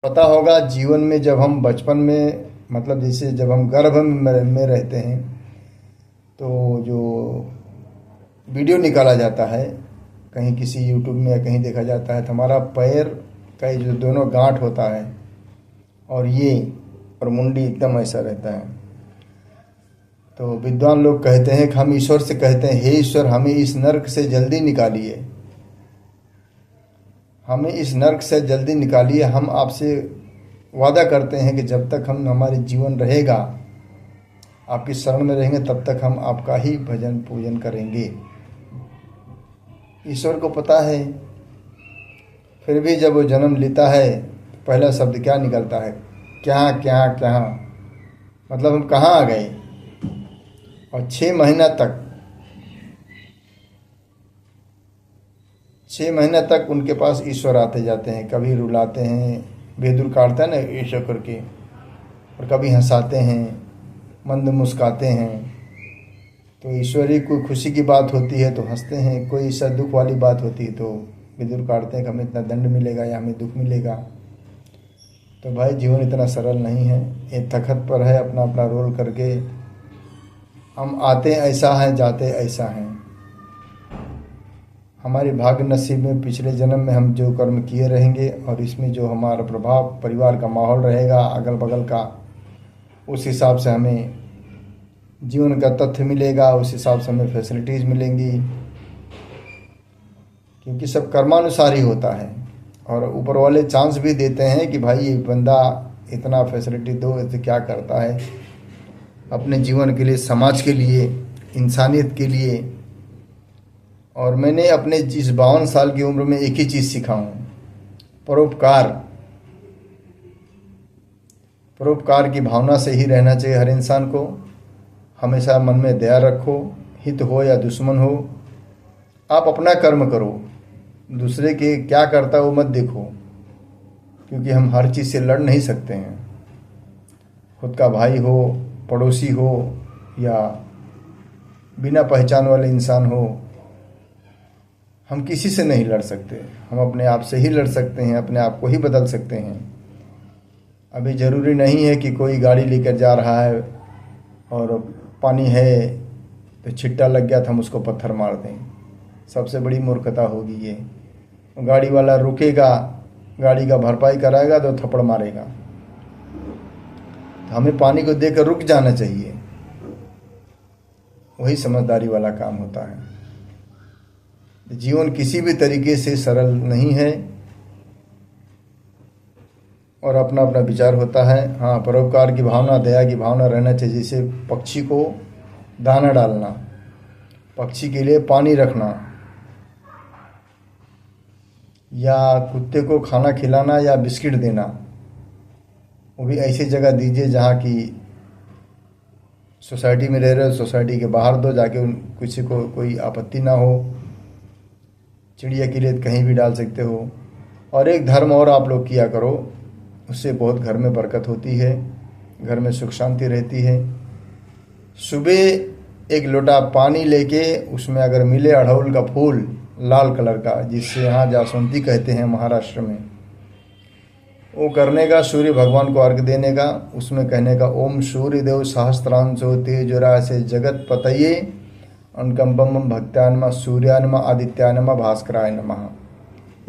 पता होगा जीवन में जब हम बचपन में मतलब जैसे जब हम गर्भ में रहते हैं तो जो वीडियो निकाला जाता है कहीं किसी यूट्यूब में या कहीं देखा जाता है तो हमारा पैर का ये जो दोनों गांठ होता है और ये और मुंडी एकदम ऐसा रहता है। तो विद्वान लोग कहते हैं कि हम ईश्वर से कहते हैं, हे ईश्वर हमें इस नर्क से जल्दी निकालिए, हमें इस नर्क से जल्दी निकालिए। हम आपसे वादा करते हैं कि जब तक हम हमारे जीवन रहेगा, आपकी शरण में रहेंगे, तब तक हम आपका ही भजन पूजन करेंगे। ईश्वर को पता है, फिर भी जब वो जन्म लेता है पहला शब्द क्या निकलता है? क्या क्या क्या, मतलब हम कहाँ आ गए। और 6 महीना तक उनके पास ईश्वर आते जाते हैं, कभी रुलाते हैं, बेदुर काटता है ना ईश्वर करके, और कभी हंसाते हैं, मंद मुस्काते हैं। तो ईश्वरी कोई खुशी की बात होती है तो हंसते हैं, कोई ऐसा दुख वाली बात होती है तो बेदुर काटते हैं कि हमें इतना दंड मिलेगा या हमें दुख मिलेगा। तो भाई जीवन इतना सरल नहीं है, ये तखत पर है, अपना अपना रोल करके हम आते ऐसा हैं जाते ऐसा हैं। हमारी भाग्य नसीब में पिछले जन्म में हम जो कर्म किए रहेंगे और इसमें जो हमारा प्रभाव परिवार का माहौल रहेगा अगल बगल का, उस हिसाब से हमें जीवन का तथ्य मिलेगा, उस हिसाब से हमें फैसिलिटीज़ मिलेंगी, क्योंकि सब कर्मानुसार ही होता है। और ऊपर वाले चांस भी देते हैं कि भाई ये बंदा इतना फैसिलिटी दो, इससे क्या करता है अपने जीवन के लिए, समाज के लिए, इंसानियत के लिए। और मैंने अपने इस 52 साल की उम्र में एक ही चीज़ सीखा हूँ, परोपकार। परोपकार की भावना से ही रहना चाहिए हर इंसान को। हमेशा मन में दया रखो, हित हो या दुश्मन हो, आप अपना कर्म करो, दूसरे के क्या करता है वो मत देखो, क्योंकि हम हर चीज़ से लड़ नहीं सकते हैं। खुद का भाई हो, पड़ोसी हो या बिना पहचान वाले इंसान हो, हम किसी से नहीं लड़ सकते। हम अपने आप से ही लड़ सकते हैं, अपने आप को ही बदल सकते हैं। अभी ज़रूरी नहीं है कि कोई गाड़ी लेकर जा रहा है और पानी है तो छिट्टा लग गया तो हम उसको पत्थर मार दें, सबसे बड़ी मूर्खता होगी ये। गाड़ी वाला रुकेगा, गाड़ी का भरपाई कराएगा तो थप्पड़ मारेगा। तो हमें पानी को देकर रुक जाना चाहिए, वही समझदारी वाला काम होता है। जीवन किसी भी तरीके से सरल नहीं है और अपना अपना विचार होता है। हाँ, परोपकार की भावना, दया की भावना रहना चाहिए। जैसे पक्षी को दाना डालना, पक्षी के लिए पानी रखना, या कुत्ते को खाना खिलाना या बिस्किट देना, वो भी ऐसी जगह दीजिए जहाँ की सोसाइटी में रह रहे हो, सोसाइटी के बाहर दो जाके, किसी को कोई आपत्ति ना हो। चिड़िया के लिए कहीं भी डाल सकते हो। और एक धर्म और आप लोग किया करो, उससे बहुत घर में बरकत होती है, घर में सुख शांति रहती है। सुबह एक लोटा पानी लेके उसमें अगर मिले अड़हुल का फूल लाल कलर का, जिससे यहाँ जासवंती कहते हैं महाराष्ट्र में, वो करने का, सूर्य भगवान को अर्घ देने का, उसमें कहने का ओम सूर्य देव सहस्त्रांशो तेजरा से जगत पतये अनकंपम भक्त्यानमा सूर्यानमा आदित्यानमा भास्कराय नमः।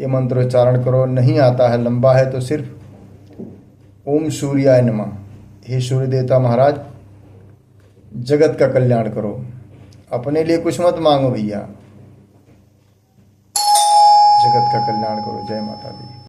ये मंत्रोच्चारण करो। नहीं आता है, लंबा है, तो सिर्फ ओम सूर्याय नमः, हे सूर्य देवता महाराज जगत का कल्याण करो। अपने लिए कुछ मत मांगो भैया, जगत का कल्याण करो। जय माता दी।